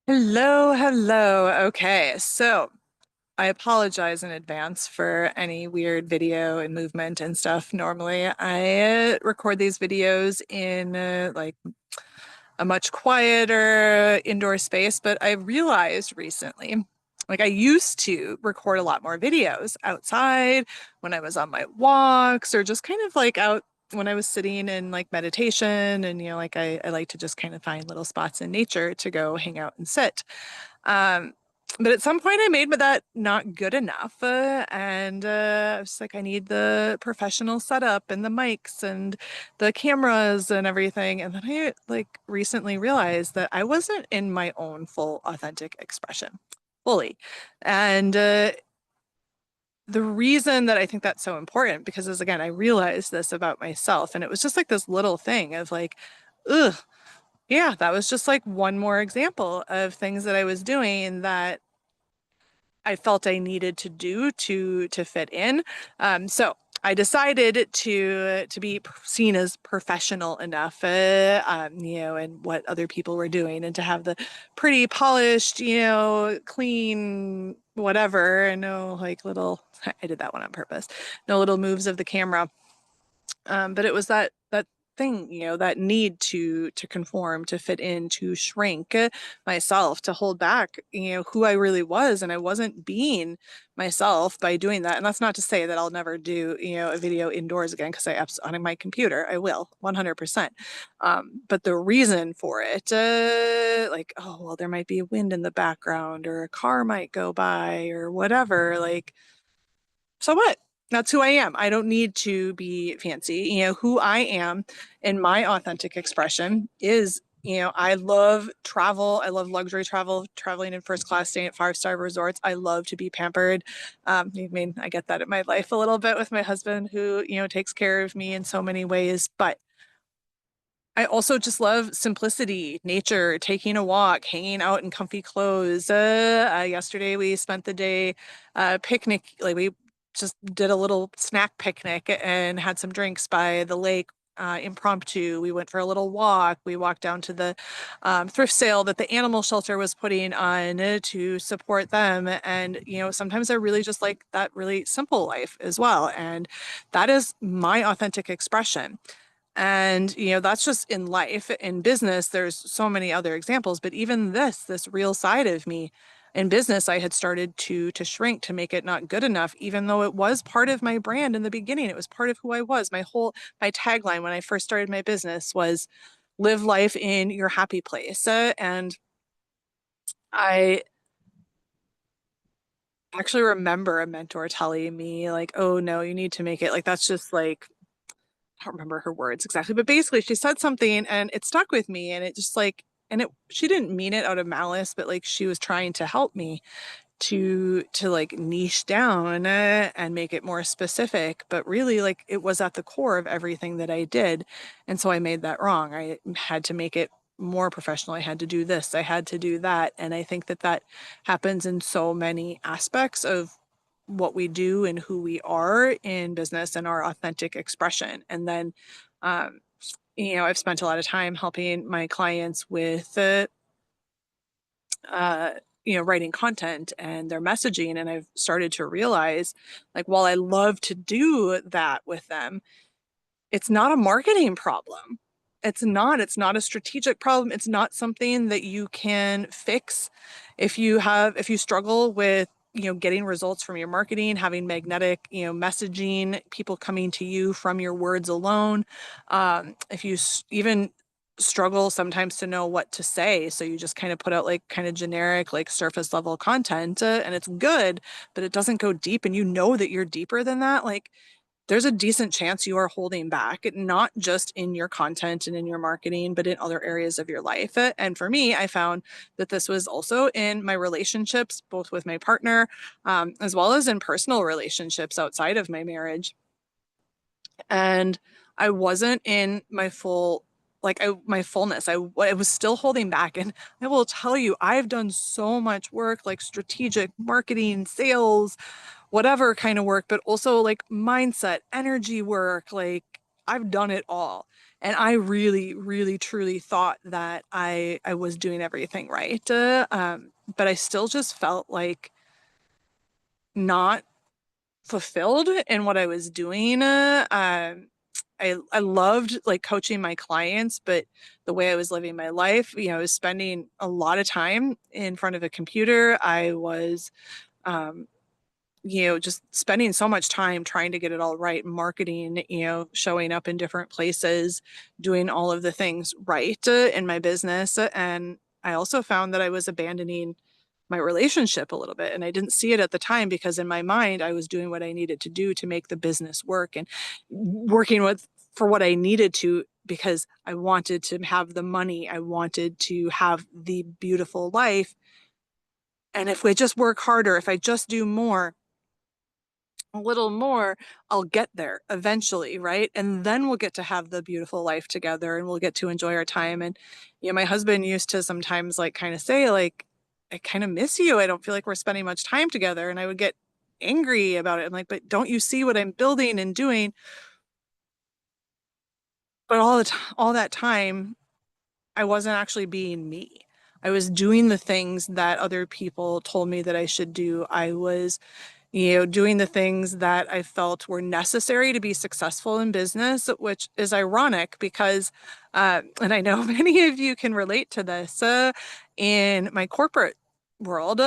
Hello, hello. Okay, so I apologize in advance for any weird video and movement and stuff. Normally, I record these videos in like a much quieter indoor space, but I realized recently, like I used to record a lot more videos outside when I was on my walks or just kind of like out when I was sitting in like meditation and like I like to just kind of find little spots in nature to go hang out and sit. Um, but at some point I made that not good enough. And I was like, I need the professional setup and the mics and the cameras and everything. And then I like recently realized that I wasn't in my own full authentic expression fully. And the reason that I think that's so important, because as again, I realized this about myself, and it was just like this little thing of like, ugh, yeah, that was just like one more example of things that I was doing that I felt I needed to do to fit in. So I decided to be seen as professional enough, and what other people were doing, and to have the pretty polished, clean whatever, and no like little. I did that one on purpose. No little moves of the camera. But it was that thing, that need to conform, to fit in, to shrink myself, to hold back, who I really was, and I wasn't being myself by doing that. And that's not to say that I'll never do, a video indoors again, because on my computer, I will 100%. But the reason for it, like, oh, well, there might be wind in the background, or a car might go by, or whatever, like so what? That's who I am. I don't need to be fancy. Who I am in my authentic expression is, I love travel. I love luxury travel, traveling in first class, staying at five-star resorts. I love to be pampered. I mean, I get that in my life a little bit with my husband who, takes care of me in so many ways. But I also just love simplicity, nature, taking a walk, hanging out in comfy clothes. Yesterday we spent the day picnic, like we just did a little snack picnic and had some drinks by the lake, impromptu. We went for a little walk. We walked down to the thrift sale that the animal shelter was putting on to support them. And, sometimes I really just like that really simple life as well. And that is my authentic expression. And, that's just in life. In business, there's so many other examples, but even this real side of me in business, I had started to shrink, to make it not good enough, even though it was part of my brand in the beginning. It was part of who I was. My tagline when I first started my business was live life in your happy place. And I actually remember a mentor telling me like, oh no, you need to make it like that's just like I don't remember her words exactly, but basically she said something and it stuck with me and it just like and it she didn't mean it out of malice, but like she was trying to help me to like niche down and make it more specific, but really like it was at the core of everything that I did. And so I made that wrong. I had to make it more professional. I had to do this, I had to do that. And I think that that happens in so many aspects of what we do and who we are in business and our authentic expression. And then, um, I've spent a lot of time helping my clients with uh, writing content and their messaging. And I've started to realize, like, while I love to do that with them, it's not a marketing problem. It's not a strategic problem. It's not something that you can fix if you struggle with, getting results from your marketing, having magnetic, messaging, people coming to you from your words alone. If you even struggle sometimes to know what to say, so you just kind of put out like kind of generic, like surface level content, and it's good, but it doesn't go deep, and that you're deeper than that, like there's a decent chance you are holding back, not just in your content and in your marketing, but in other areas of your life. And for me, I found that this was also in my relationships, both with my partner, as well as in personal relationships outside of my marriage. And I wasn't in my my fullness. I was still holding back. And I will tell you, I've done so much work, like strategic marketing, sales, whatever kind of work, but also like mindset, energy work. Like I've done it all. And I really, really, truly thought that I was doing everything right. But I still just felt like not fulfilled in what I was doing. I loved like coaching my clients, but the way I was living my life, I was spending a lot of time in front of a computer. I was um, just spending so much time trying to get it all right, marketing, showing up in different places, doing all of the things right in my business. And I also found that I was abandoning my relationship a little bit. And I didn't see it at the time because in my mind, I was doing what I needed to do to make the business work and working with for what I needed to because I wanted to have the money. I wanted to have the beautiful life. And if we just work harder, if I just do more, a little more, I'll get there eventually, right? And then we'll get to have the beautiful life together and we'll get to enjoy our time. And, my husband used to sometimes like kind of say, like, I kind of miss you. I don't feel like we're spending much time together. And I would get angry about it. I'm like, but don't you see what I'm building and doing? But all that time, I wasn't actually being me. I was doing the things that other people told me that I should do. I was doing the things that I felt were necessary to be successful in business, which is ironic because, and I know many of you can relate to this, in my corporate world,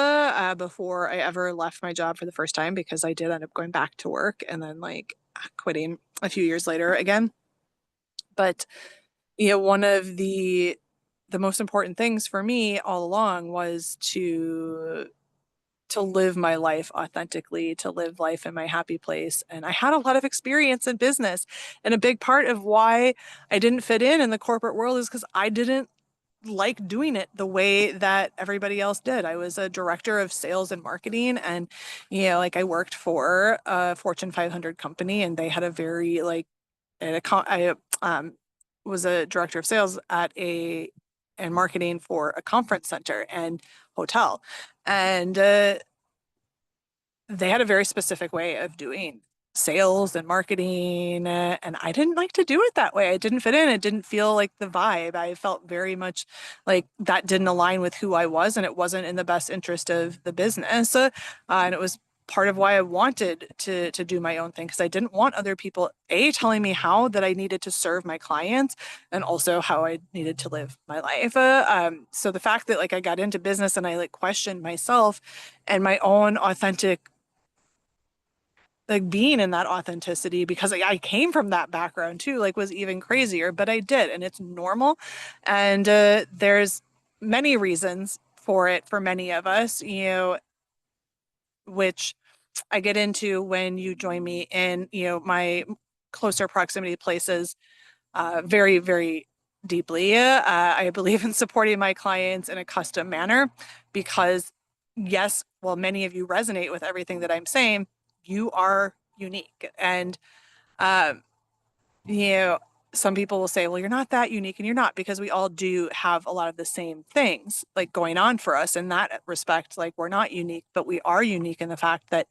before I ever left my job for the first time, because I did end up going back to work and then like quitting a few years later again. But, one of the most important things for me all along was to live my life authentically, to live life in my happy place. And I had a lot of experience in business. And a big part of why I didn't fit in the corporate world is because I didn't like doing it the way that everybody else did. I was a director of sales and marketing and like I worked for a Fortune 500 company and they had a very like I was a director of sales at a and marketing for a conference center and hotel. And they had a very specific way of doing sales and marketing, and I didn't like to do it that way. It didn't fit in. It didn't feel like the vibe. I felt very much like that didn't align with who I was, and it wasn't in the best interest of the business. And it was part of why I wanted to do my own thing because I didn't want other people telling me how that I needed to serve my clients and also how I needed to live my life. So the fact that like I got into business and I like questioned myself and my own authentic like being in that authenticity because I came from that background too, like was even crazier, but I did, and it's normal. And there's many reasons for it for many of us, which I get into when you join me in, my closer proximity places very, very deeply. I believe in supporting my clients in a custom manner because, yes, well, many of you resonate with everything that I'm saying. You are unique. And um, you know, some people will say, well, you're not that unique, and you're not because we all do have a lot of the same things like going on for us in that respect. Like we're not unique, but we are unique in the fact that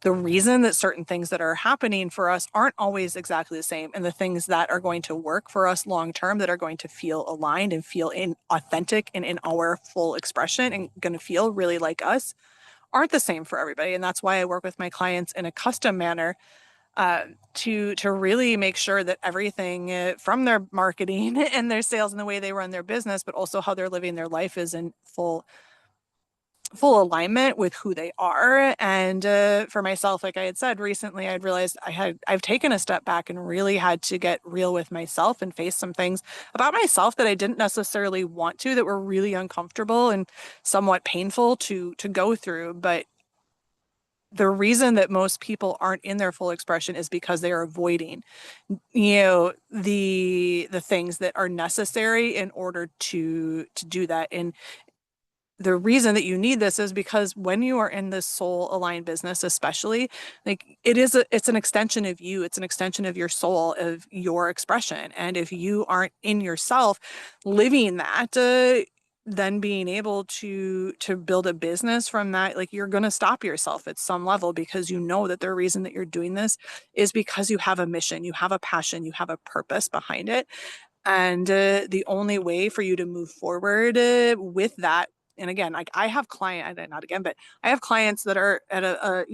the reason that certain things that are happening for us aren't always exactly the same. And the things that are going to work for us long term, that are going to feel aligned and feel in authentic and in our full expression and going to feel really like us aren't the same for everybody. And that's why I work with my clients in a custom manner to really make sure that everything from their marketing and their sales and the way they run their business, but also how they're living their life is in full alignment with who they are. And for myself, like I had said recently, I'd realized I've taken a step back and really had to get real with myself and face some things about myself that I didn't necessarily want to, that were really uncomfortable and somewhat painful to go through. But the reason that most people aren't in their full expression is because they are avoiding the things that are necessary in order to do that. And the reason that you need this is because when you are in this soul aligned business, especially, like it's an extension of you. It's an extension of your soul, of your expression. And if you aren't in yourself living that, then being able to build a business from that, like you're going to stop yourself at some level because you know that the reason that you're doing this is because you have a mission, you have a passion, you have a purpose behind it. And the only way for you to move forward with that, and again, like I have not again, but I have clients that are at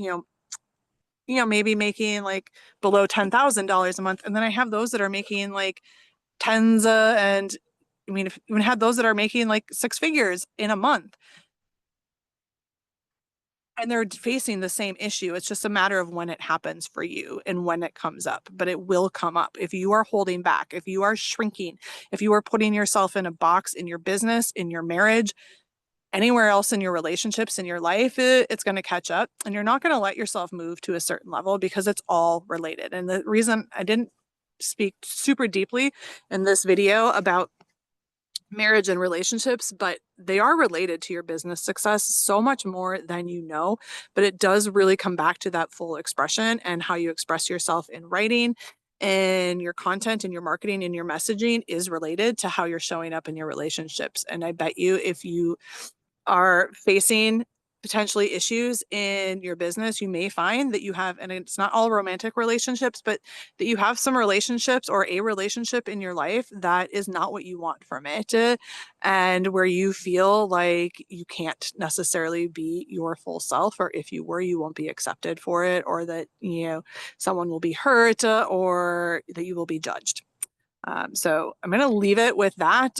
maybe making like below $10,000 a month. And then I have those that are making like tens, and I mean, if even had those that are making like six figures in a month, and they're facing the same issue. It's just a matter of when it happens for you and when it comes up, but it will come up. If you are holding back, if you are shrinking, if you are putting yourself in a box in your business, in your marriage, anywhere else in your relationships, in your life, it's going to catch up, and you're not going to let yourself move to a certain level because it's all related. And the reason I didn't speak super deeply in this video about marriage and relationships, but they are related to your business success so much more than you know. But it does really come back to that full expression and how you express yourself in writing, and your content and your marketing and your messaging is related to how you're showing up in your relationships. And I bet you if you are facing potentially issues in your business, you may find that you have, and it's not all romantic relationships, but that you have some relationships or a relationship in your life that is not what you want from it. And where you feel like you can't necessarily be your full self, or if you were, you won't be accepted for it, or that, someone will be hurt, or that you will be judged. So I'm going to leave it with that,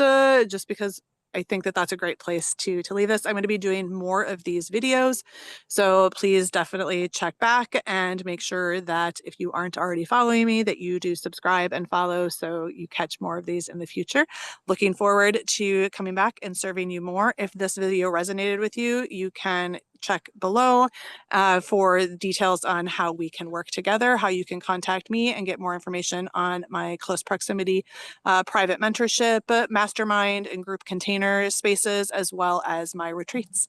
just because I think that that's a great place to leave this. I'm going to be doing more of these videos, so please definitely check back and make sure that if you aren't already following me, that you do subscribe and follow so you catch more of these in the future. Looking forward to coming back and serving you more. If this video resonated with you, you can check below for details on how we can work together, how you can contact me and get more information on my close proximity private mentorship, mastermind, and group container spaces, as well as my retreats.